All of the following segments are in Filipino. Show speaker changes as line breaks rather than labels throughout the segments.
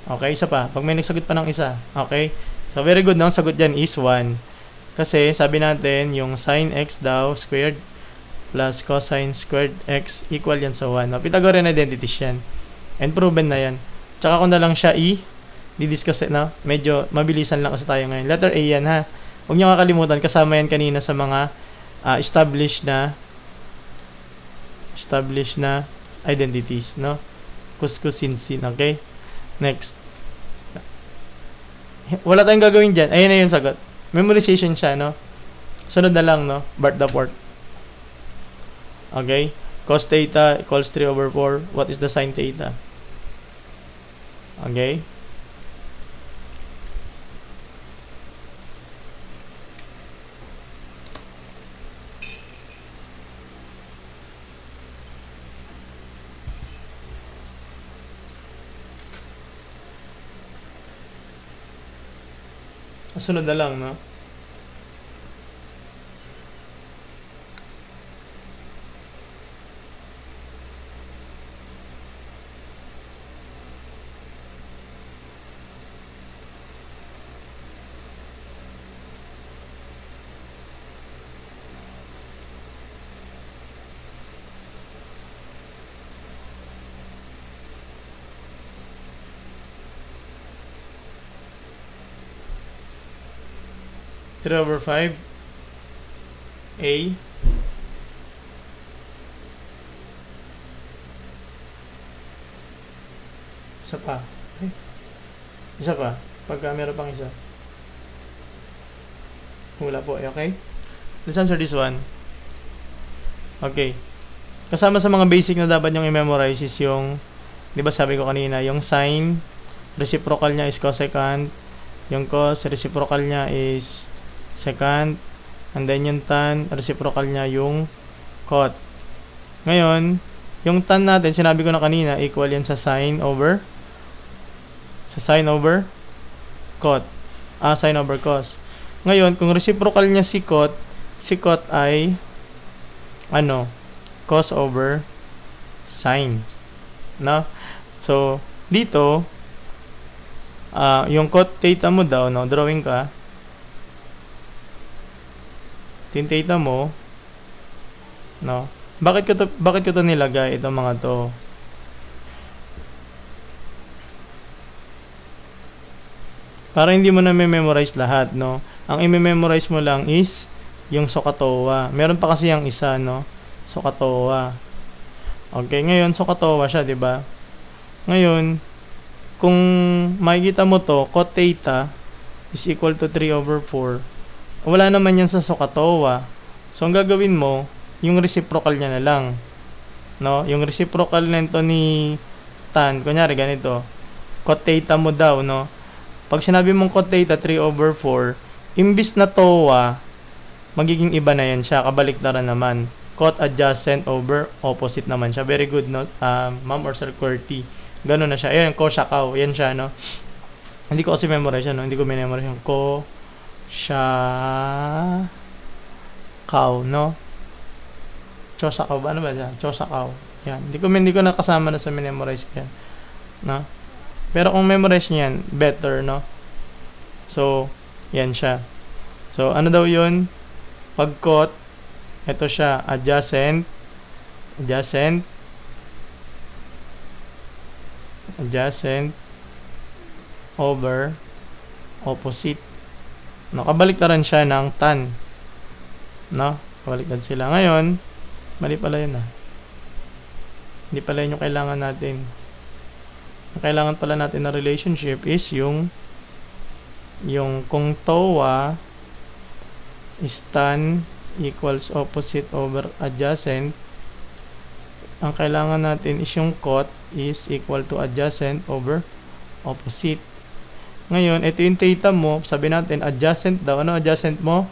Okay, isa pa. Pag may nagsagot pa ng isa. Okay? So, very good, no? Ang sagot dyan is 1. Kasi, sabi natin, yung sin x daw squared plus cosine squared x equal yan sa 1. No? Pythagorean identities yan. And proven na yan. Tsaka kung na lang siya di-discuss, no? Medyo mabilisan lang kasi tayo ngayon. Letter A yan, ha? Huwag nyo kakalimutan, kasama yan kanina sa mga established na identities, no? Kuskusinsin, okay? Next. Wala tayong gagawin dyan. Ayun na yung sagot. Memorization siya, no? Sunod na lang, no? Bart the fourth. Okay? Cos theta equals 3/4. What is the sin theta? Okay? Sunod na lang, no? Three over 5 A isa pa. Isa pa. Pagka meron pang isa. Wala po. Okay? Let's answer this one. Okay. Kasama sa mga basic na dapat yung i-memorize is yung, di ba sabi ko kanina, yung sin, reciprocal niya is cosecant. Yung cos, reciprocal niya is secant. And then yung tan, reciprocal niya yung cot. Ngayon, yung tan natin, sinabi ko na kanina, equal yan sa sin over cot. Sin over cos. Ngayon, kung reciprocal niya si cot ay cos over sin. No? So, dito, yung cot theta mo daw, no, drawing ka, tin theta mo, no, bakit ko to nilagay, itong mga to? Para hindi mo na memorize lahat, no. Ang i-memorize mo lang is yung SOHCAHTOA. Meron pa kasi yung isa, no, SOHCAHTOA. Okay, ngayon SOHCAHTOA siya, 'di ba? Ngayon, kung makikita mo to, cot theta is equal to 3/4. Wala naman yan sa SOHCAHTOA. So, ang gagawin mo, yung reciprocal niya na lang. No? Yung reciprocal nito ni tan, kunyari ganito, cot theta mo daw, no? Pag sinabi mong cot theta 3/4, imbis na TOA, magiging iba na yan siya, kabaliktaran naman. Cot adjacent over opposite naman siya. Very good, no? Ma'am or Sir QWERTY. Ganun na siya. Ayan, COSHCAHTOA. Yan siya, no? Hindi ko kasi memorize yan, no? Hindi ko memorize yung COSHCAHTOA, no? COSHCAHTOA ba? Ano ba siya? COSHCAHTOA. Yan. Hindi ko nakasama na sa memorize ko yan. No? Pero kung memorize niyo yan, better, no? So, yan siya. So, ano daw yun? Pag cot, ito siya, adjacent over opposite. No, kabaliktaran siya ng tan. No? Kabaliktad sila. Ngayon, mali pala yun, Hindi pala yun yung kailangan natin. Ang kailangan pala natin na relationship is yung kung TOA is tan equals opposite over adjacent, ang kailangan natin is yung cot is equal to adjacent over opposite. Ngayon, ito yung theta mo, sabi natin adjacent daw. Ano adjacent mo?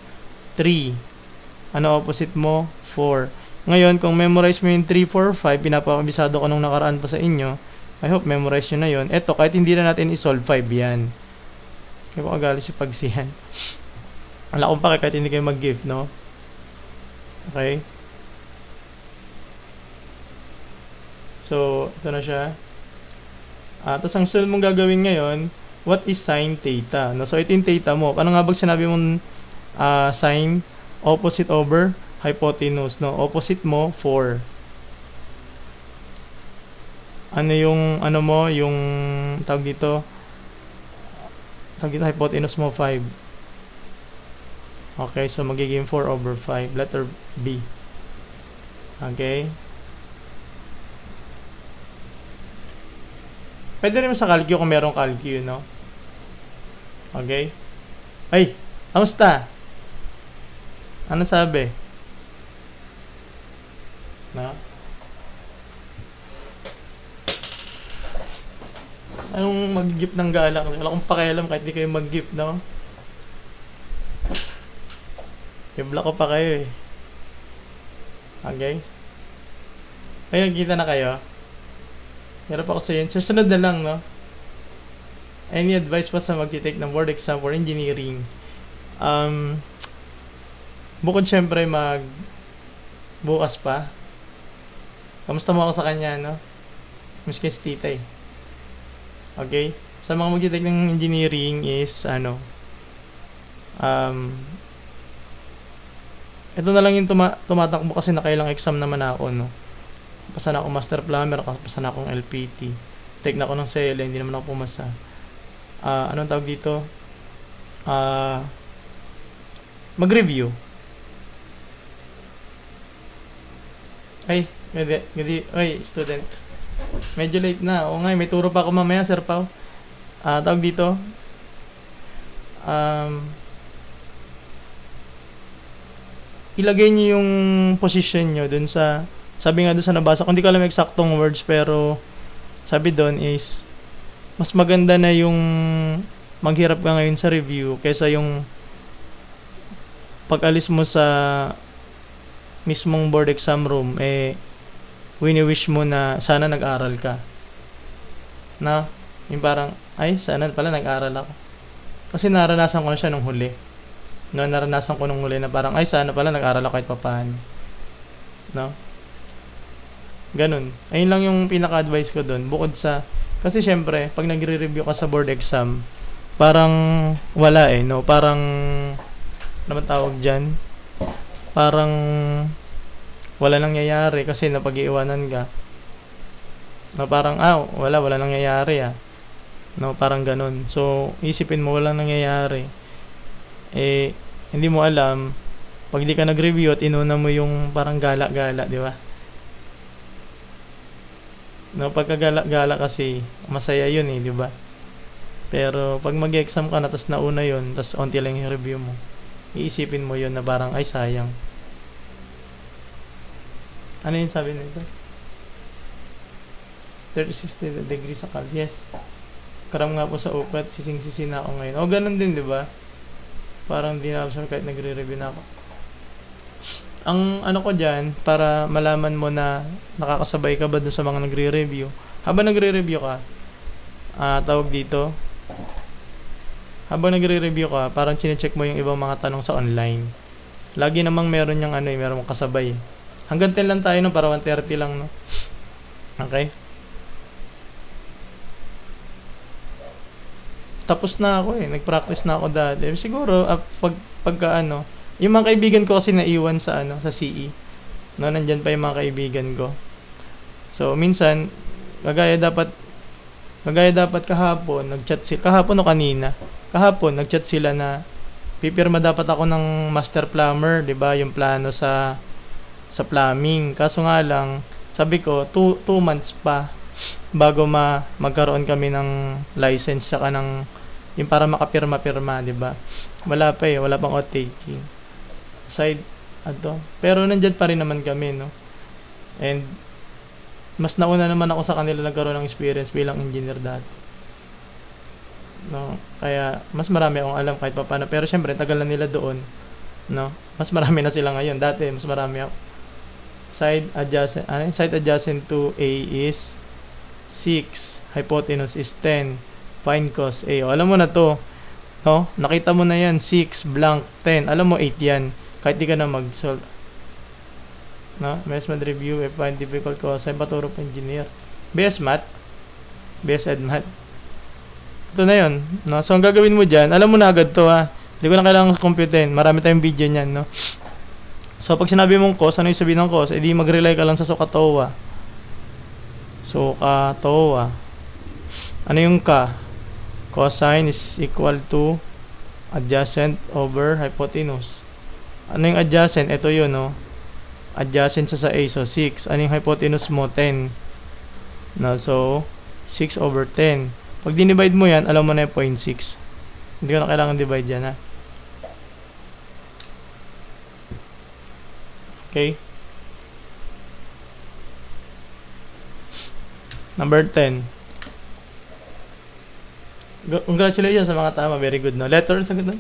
3. Ano opposite mo? 4. Ngayon, kung memorize mo yung 3, 4, 5, pinapakabisado ko nung nakaraan pa sa inyo, I hope memorize nyo na yun. Ito, kahit hindi na natin isolve 5 yan. Kaya ko agali si Pagsihan. Wala akong pake kahit hindi kayo mag-give, no? Okay? So, ito na siya. Tapos ang sunod mong gagawin ngayon, what is sine theta? No? So ito yung theta mo. Paano nga ba sinabi mong sine? Opposite over hypotenuse. No? Opposite mo, 4. Ano yung, ano mo, yung tawag dito, hypotenuse mo, 5. Okay, so magiging 4 over 5. Letter B. Okay. Pwede rin sa calcu kung merong calcu, no? Okay. Ay, kamusta? Ano sabi? No? Anong mag-gift ng gala? Wala akong pakialam kahit di kayo mag-gift, no? I-block ko pa kayo eh. Okay? Ayun, kita na kayo. Hirap ako sa yun. Sunod na lang, no? Any advice pa sa magti-take ng board exam for engineering? Bukod syempre bukas pa. Kamusta mo ako sa kanya, no? Miss kay si tita eh. Okay? Sa mga magti-take ng engineering is, ito na lang yung tumatakbo kasi nakailang exam naman ako, no? Pasa na ako master plumber, pasa na akong LPT. Take na ako ng CL, hindi naman ako pumasa. Anong tawag dito? Mag-review. Ay, student. Medyo late na. Oo nga, may turo pa ako mamaya, Sir Pao. Tawag dito. Ilagay niyo yung position niyo dun sa, sabi nga doon sa nabasa ko, hindi ko alam eksaktong words, pero sabi doon is, mas maganda na yung maghirap ka ngayon sa review kaysa yung pag-alis mo sa mismong board exam room, wini-wish mo na sana nag-aral ka. Na, yung parang, ay, sana pala nag-aral ako. Kasi naranasan ko na siya nung huli. No, naranasan ko nung huli na parang, ay, sana pala nag-aral ako kahit papahan. No? Ganun. Ayun lang yung pinaka-advice ko doon. Bukod sa, kasi syempre, pag nagre-review ka sa board exam, parang wala no? Parang, ano man tawag dyan? Parang, wala nangyayari kasi napag-iiwanan ka. No, parang, wala nangyayari No, parang ganun. So, isipin mo, walang nangyayari. Hindi mo alam, pag di ka nag-review at inuna mo yung parang gala-gala, di ba? No, pagkagala-gala kasi masaya yun di ba? Pero pag mag-exam ka na tas nauna yun, tas onti lang yung review mo, iisipin mo yun na parang ay sayang. Ano yun sabi nito? 360 degrees sa cal. Yes. Karam nga po sa upat, sising-sisi na ako ngayon. O ganun din, di ba? Parang di na ako sure kahit nagre-review na ako. Ang ano ko dyan, para malaman mo na nakakasabay ka ba dun sa mga nagre-review. Habang nagre-review ka, tawag dito, habang nagre-review ka, parang chinecheck mo yung ibang mga tanong sa online. Lagi namang meron yung meron mong kasabay. Hanggang 10 lang tayo, no? Para 1:30 lang, no? Okay? Tapos na ako nag-practice na ako dati. Siguro, pagka yung mga kaibigan ko kasi naiwan sa sa CE. No, nandyan pa yung mga kaibigan ko. So, minsan, kagaya dapat kahapon, nag-chat sila. Kahapon o kanina? Kahapon, nag-chat sila na pipirma dapat ako ng master plumber, 'di ba? Yung plano sa plumbing. Kaso nga lang, sabi ko, 2 months pa bago magkaroon kami ng license saka ng yung para makapirma-pirma, 'di ba? Wala pa wala pang outtaking. Pero nandiyan pa rin naman kami, no? And mas nauna naman ako sa kanila nagkaroon ng experience bilang engineer dati. No? Kaya mas marami akong alam kahit paano. Pero syempre, tagal na nila doon, no? Mas marami na sila ngayon. Dati mas marami ako. Side adjacent to A is 6, hypotenuse is 10, find cos A. Alam mo na to, no? Nakita mo na yan, 6 blank 10. Alam mo 8 yan. Kahit di ka na mag-solve. No? BS Math review, find difficult cause. Ay paturo pa engineer. BS Math? BS EdMath. Ito na yun, no? So, ang gagawin mo dyan, alam mo na agad to, ha? Hindi ko na kailangan computein. Marami tayong video niyan, no? So, pag sinabi mong cos, ano yung sabihin ng cos? Edi mag-rely ka lang sa SOHCAHTOA. SOHCAHTOA. Ano yung ka? Cosine is equal to adjacent over hypotenuse. Ano yung adjacent? Ito yun, no? Adjacent sa A, so 6. Ano yung hypotenuse mo? 10. No, so 6 over 10. Pag dinivide mo yan, alam mo na yung 0.6. Hindi ko na kailangan divide yan, ha? Okay? Number 10. Congratulations sa mga tama. Very good, no? Letter, sagot na?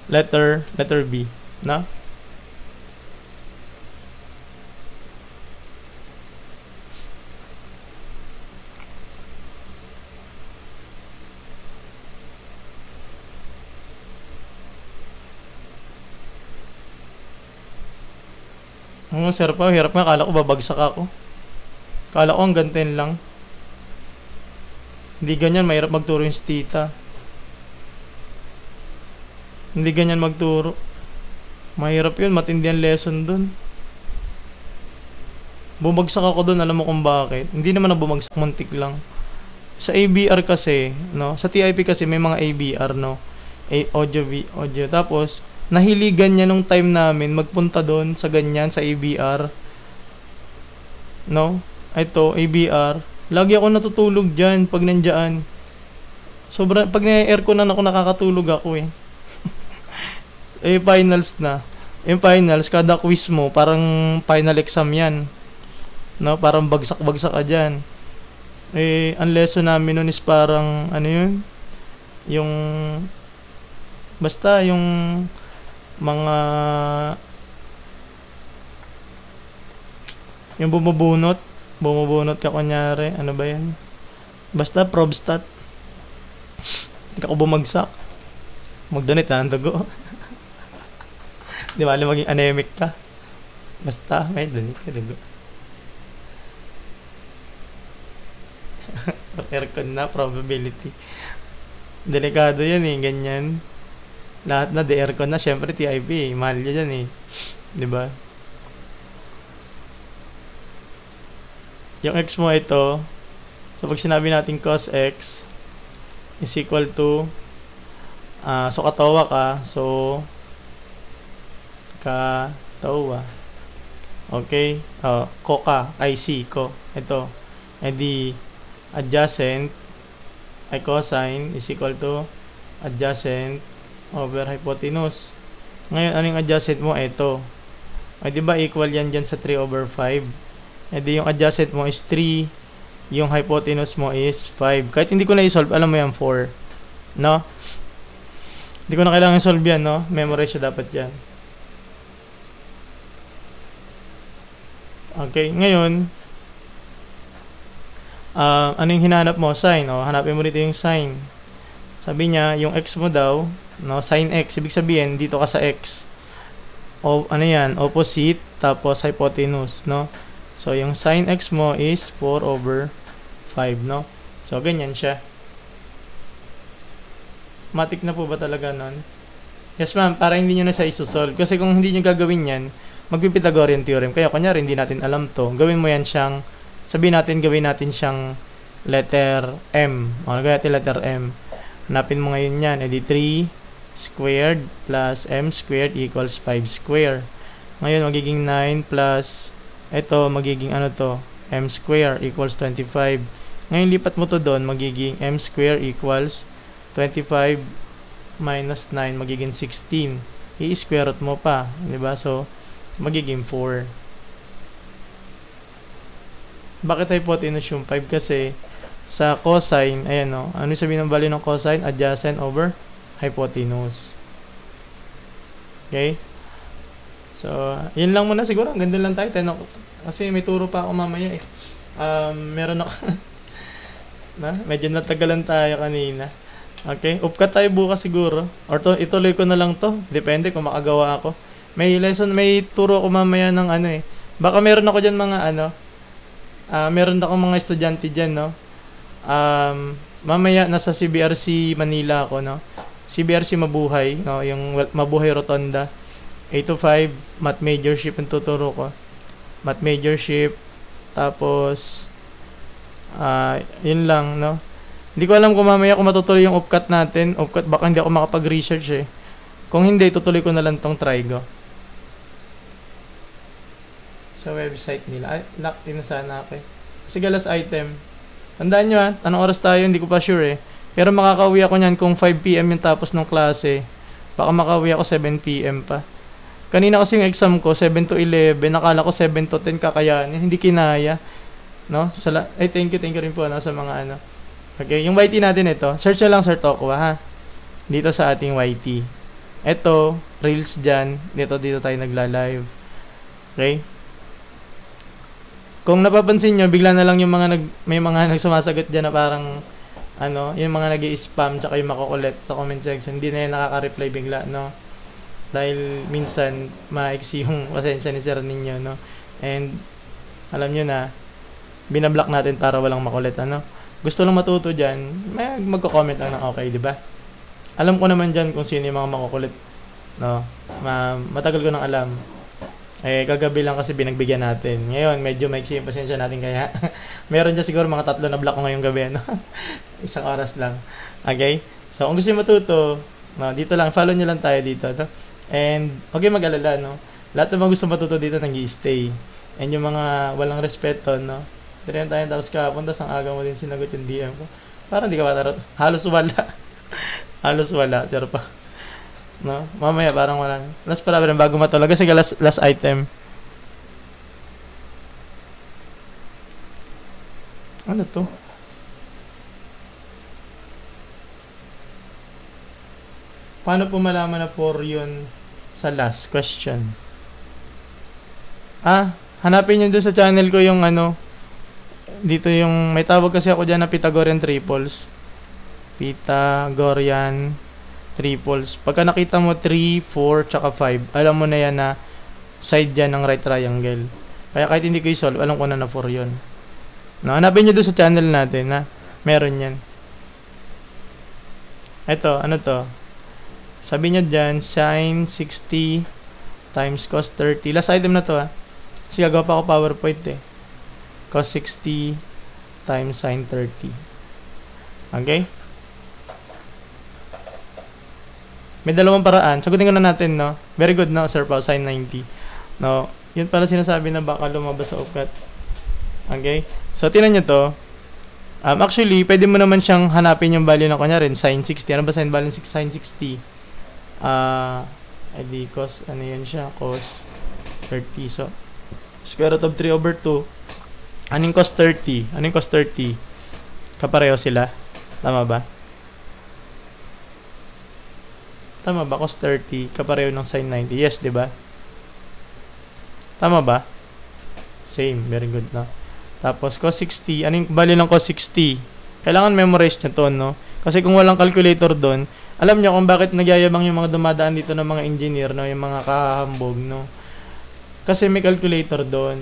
Letter B. No? Sir pa, hirap nga. Kala ko babagsak ako. Kala ko ang gantin lang. Hindi ganyan, mahirap magturo yung tita. Hindi ganyan magturo. Mahirap yun, matindi ang lesson dun. Bumagsak ako dun, alam mo kung bakit. Hindi naman na bumagsak, muntik lang. Sa ABR kasi, no? Sa TIP kasi may mga ABR, no? Audio. Tapos, nahiligan niya nung time namin magpunta doon sa ganyan, sa ABR. No? Ito, ABR. Lagi ako natutulog dyan pag nandyan. Sobra, pag na-aircon na ako, nakakatulog ako eh. Finals na. Yung finals, kada quiz mo, parang final exam yan. No? Parang bagsak-bagsak ka dyan. Ang lesson namin nun is parang, ano yun? Yung, basta yung mga, yung bumubunot ka kunyari, ano ba yan? Basta probstat. Hindi ka bumagsak. Magdonate na ang dugo. Di ba, maging anemic ka. Basta may donate ka dugo. Aircon na, probability. Delikado yan eh, ganyan. Lahat na de-aircon na, syempre TIP eh. Mahal yan eh. Di ba? Yung x mo ito, so pag sinabi natin cos x is equal to so katawa ka, so katawa. Okay? Ko ka, ko. Ito. Edi adjacent ay cosine is equal to adjacent over hypotenuse. Ngayon, ano yung adjacent mo? Ito. Ay, di ba equal yan dyan sa 3 over 5? E di yung adjacent mo is 3, yung hypotenuse mo is 5. Kahit hindi ko na i-solve, alam mo yan, 4. No? Hindi ko na kailangan i-solve yan, no? Memorize siya dapat yan. Okay, ngayon, ano yung hinanap mo? Sine. Hanapin mo dito yung sine. Sabi niya, yung x mo daw, no? Sine x. Ibig sabihin, dito ka sa x. Ano yan? Opposite, tapos hypotenuse, no? So, yung sin x mo is 4 over 5, no? So, ganyan siya. Matik na po ba talaga nun? Yes, ma'am. Para hindi nyo na siya isosolve. Kasi kung hindi nyo gagawin yan, magpipythagorean theorem. Kaya, kunyari, hindi natin alam to. Gawin mo yan siyang, sabihin natin, gawin natin siyang letter M. Gawin natin letter M. Hanapin mo ngayon yan. Edi 3 squared plus M squared equals 5 squared. Ngayon, magiging 9 plus ito, magiging ano to? M square equals 25. Ngayon, lipat mo to doon, magiging M square equals 25 minus 9, magiging 16. I-square root mo pa, di ba? So, magiging 4. Bakit hypotenuse yung 5? Kasi, sa cosine, ayan o. Ano sabihin ng value ng cosine? Adjacent over hypotenuse. Okay? So, yun lang muna siguro. Ang ganda lang tayo. Kasi may turo pa ako mamaya eh. Meron ako. Medyo natagalan tayo kanina. Okay? Upkat tayo bukas siguro. Or ituloy ko na lang to. Depende kung makagawa ako. May turo ako mamaya ng ano eh. Baka meron ako dyan mga ano. Meron ako mga estudyante dyan, no? Mamaya nasa CBRC Manila ako, no? CBRC Mabuhay, no? Yung Mabuhay Rotonda. 8 to 5, Math Majorship ang tuturo ko. Math Majorship. Tapos, yun lang, no? Hindi ko alam kung mamaya kung matutuloy yung UPCAT natin. UPCAT, baka hindi ako makapag-research eh. Kung hindi, tutuloy ko na lang tong Trigo. Sa website nila. Ay, locked in na sana ako eh. Sige, last item. Tandaan nyo anong oras tayo, hindi ko pa sure eh. Pero makakauwi ako nyan kung 5 PM yung tapos ng klase. Baka makauwi ako 7 PM pa. Kanina kasi yung exam ko, 7 to 11. Nakala ko 7 to 10 kakayanin. Hindi kinaya. No? Ay, thank you rin po sa mga ano. Okay, yung YT natin ito. Search na lang Sir Tokwa ha. Dito sa ating YT. Ito, Reels dyan. Dito tayo nagla-live. Okay? Kung napapansin nyo, bigla na lang yung may mga nagsumasagot dyan na parang, yung mga nag-i-spam tsaka yung makukulit sa comment section. Hindi na yan nakaka-reply bigla, no? Dahil minsan, maiksi yung pasensya ni Sir ninyo, no? And, alam nyo na, binablock natin para walang makulit, ano? Gusto lang matuto dyan, magko-comment lang ng okay, di ba? Alam ko naman dyan kung sino yung mga makukulit, no? Matagal ko nang alam. Eh, kagabi lang kasi binagbigyan natin. Ngayon, medyo maiksi yung pasensya natin kaya meron dyan siguro mga 3 na block ko ngayong gabi, no? Isang oras lang. Okay? So, kung gusto nyo matuto, no, dito lang, follow nyo lang tayo dito, no? And, okay mag-alala, no? Lahat ng mga gusto matuto dito, nag-i-stay. And yung mga walang respeto, no? Dito tayo, tapos kahapon, tapos ang aga mo din sinagot yung DM ko. Parang di ka matarot. Halos wala. Halos wala. Sir pa. No? Mamaya parang wala. Last para rin bago matulog. Kasi last item. Ano to? Paano po malaman na 4 yun sa last question? Hanapin nyo doon sa channel ko yung dito yung, may tawag kasi ako dyan na Pythagorean triples. Pythagorean triples. Pagka nakita mo 3, 4, tsaka 5, alam mo na yan na side dyan ng right triangle. Kaya kahit hindi ko i-solve, alam ko na 4 yun. No, hanapin nyo doon sa channel natin na meron yan. Ito, ano to? Sabi nyo dyan, sin 60 times cos 30. Last item na to Kasi gagawa pa ako PowerPoint eh. Cos 60 times sin 30. Okay? May dalawang paraan. Sagutin ko na natin, no? Very good, no? Sir Pao, sin 90. No? Yun pala sinasabi na baka lumabas sa UPCAT. Okay? So, tinan nyo to. Actually, pwede mo naman siyang hanapin yung value ng kunyari, sin 60. Ano ba sin value sin 60? Edi cos, ano yan siya? Cos 30. So, square root of 3 over 2. Anong cos 30? Anong cos 30? Kapareho sila. Tama ba? Tama ba? Cos 30. Kapareho ng sin 90. Yes, di ba? Tama ba? Same. Very good, no? Tapos, cos 60. Anong value ng cos 60? Kailangan memorize nyo to, no? Kasi kung walang calculator doon, alam nyo kung bakit nagyayabang yung mga dumadaan dito ng mga engineer, no? Yung mga kahahambog, no? Kasi may calculator doon.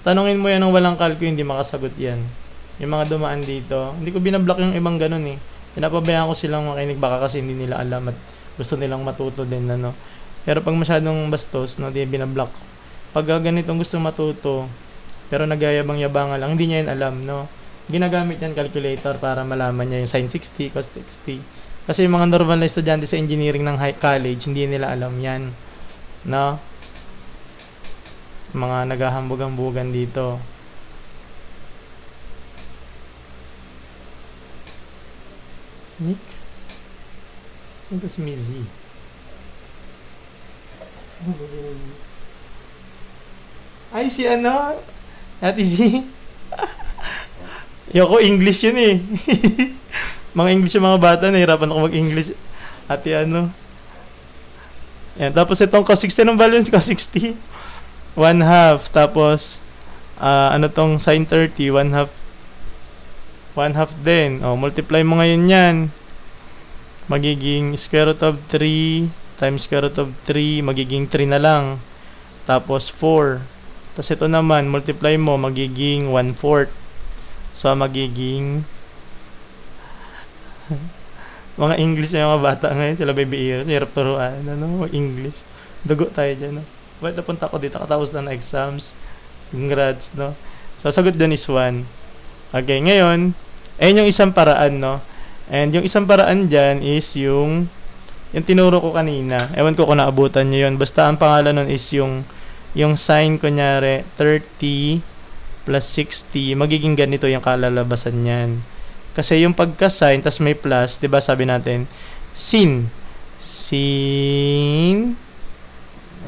Tanungin mo yan ng walang calco, hindi makasagot yan. Yung mga dumaan dito, hindi ko binablock yung ibang ganun eh. Pinapabayaan ko silang makinig baka kasi hindi nila alam at gusto nilang matuto din, ano. Pero pag masyadong bastos, no, di binablock. Pag ganitong gusto matuto, pero nagyayabang-yabangan lang, hindi niya yan alam, no. Ginagamit yan calculator para malaman niya yung sin 60, cos 60. Kasi yung mga normal na estudyante sa engineering ng high college, hindi nila alam yan, no. Mga naghahambog-hambugan dito. Nick? Ito si Mizzy. Ay, si ano? Ate Z? Yoko, English yun eh. Mga English yung mga bata, nahirapan ako mag-English. Ate ano? Yan, tapos itong cos 60, anong balance cos 60? 1/2, tapos ano tong sin 30, 1/2 din. Multiply mo ngayon yan, magiging square root of 3 times square root of 3, magiging 3 na lang, tapos 4, tapos ito naman multiply mo, magiging 1/4, so magiging Mga English na yung mga bata ngayon, sila baby ears, hirap turuan, ano, English. Dugo tayo dyan, no? Ba't napunta ko dito, katapos na ng exams. Congrats, no? So, sagot dun is 1. Okay, ngayon, ayun yung isang paraan, no? And yung isang paraan dyan is yung tinuro ko kanina. Ewan ko kung naabutan nyo yun. Basta ang pangalan nun is yung sign, kunyari, 30 plus 60, magiging ganito yung kalalabasan niyan. Kasi yung pagka-sign, tas may plus, 'di ba sabi natin, sin.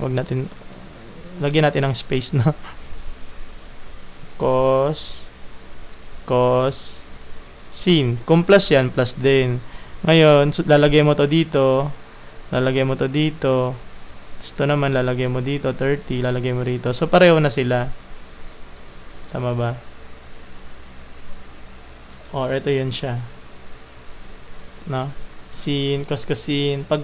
Wag natin, lagyan natin ng space, no? Cos, sin. Kung plus yan, plus din. Ngayon, lalagay mo to dito, lalagay mo to dito, tapos ito naman, lalagay mo dito, 30, lalagay mo rito. So, pareho na sila. Tama ba? Or ito yun siya. No? Sin, cosine, pag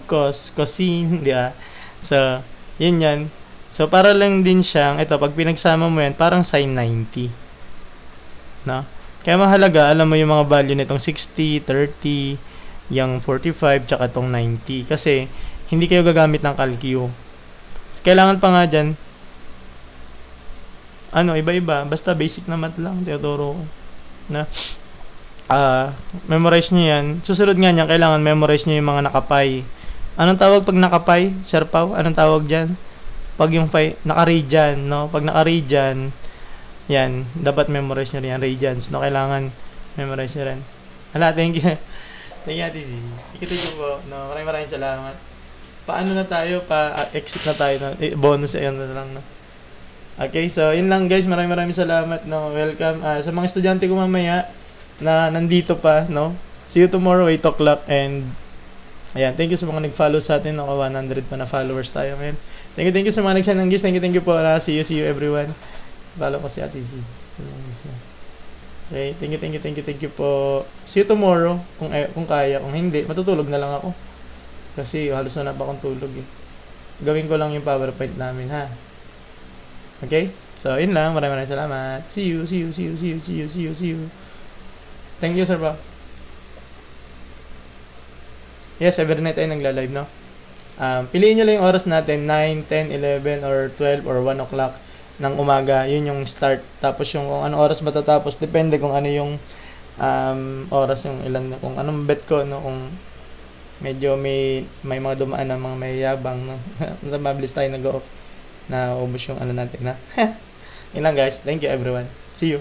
cosine, di ba? So, yun yan. So, para lang din siyang, ito, pag pinagsama mo yan, parang sin 90. No? Kaya mahalaga, alam mo yung mga value nitong 60, 30, yung 45, tsaka itong 90. Kasi, hindi kayo gagamit ng calcu. Kailangan pa nga dyan, iba-iba. Basta basic na math lang, tinuturo ko. Na? Memorize nyo yan. Susunod nga niyan, kailangan memorize nyo yung mga nakapay. Anong tawag pag nakapay? Sir Pao, anong tawag dyan? Pag yung naka-radian, no? Pag naka-radian, yan, dapat memorize nyo rin yan, radians, no? Kailangan memorize nyo rin. Hala, thank you. Thank you, Ate Z. Ikutin ko po, no? Maraming salamat. Paano na tayo? Pa-exit na tayo, no? Bonus, ayan na lang, no? Okay, so, yun lang guys. Maraming salamat, no? Welcome. Sa mga estudyante ko mamaya, na nandito pa, no? See you tomorrow, 8 o'clock. And, ayan, thank you sa mga nag-follow sa atin. Naka 100 pa na followers tayo, man. Thank you sa mga nag-send ng gifts. Thank you po. See you everyone. Follow ko si Ate Z. Okay, thank you po. See you tomorrow, kung kaya. Kung hindi, matutulog na lang ako. Kasi halos na pa akong tulog, eh. Gawin ko lang yung PowerPoint namin, ha? Okay? So, yun lang. Maraming salamat. See you. Thank you, Sir Bob. Yes, every night tayo nagla-live, no? Piliin nyo lang yung oras natin, 9, 10, 11, or 12, or 1 o'clock ng umaga. Yun yung start. Tapos yung kung anong oras matatapos, depende kung ano yung oras, yung ilan, kung anong bet ko, no? Kung medyo may mga dumaan na mga mayayabang, no? Mabilis tayo nag-off na ubos yung ano natin, na. Yun lang, guys. Thank you, everyone. See you.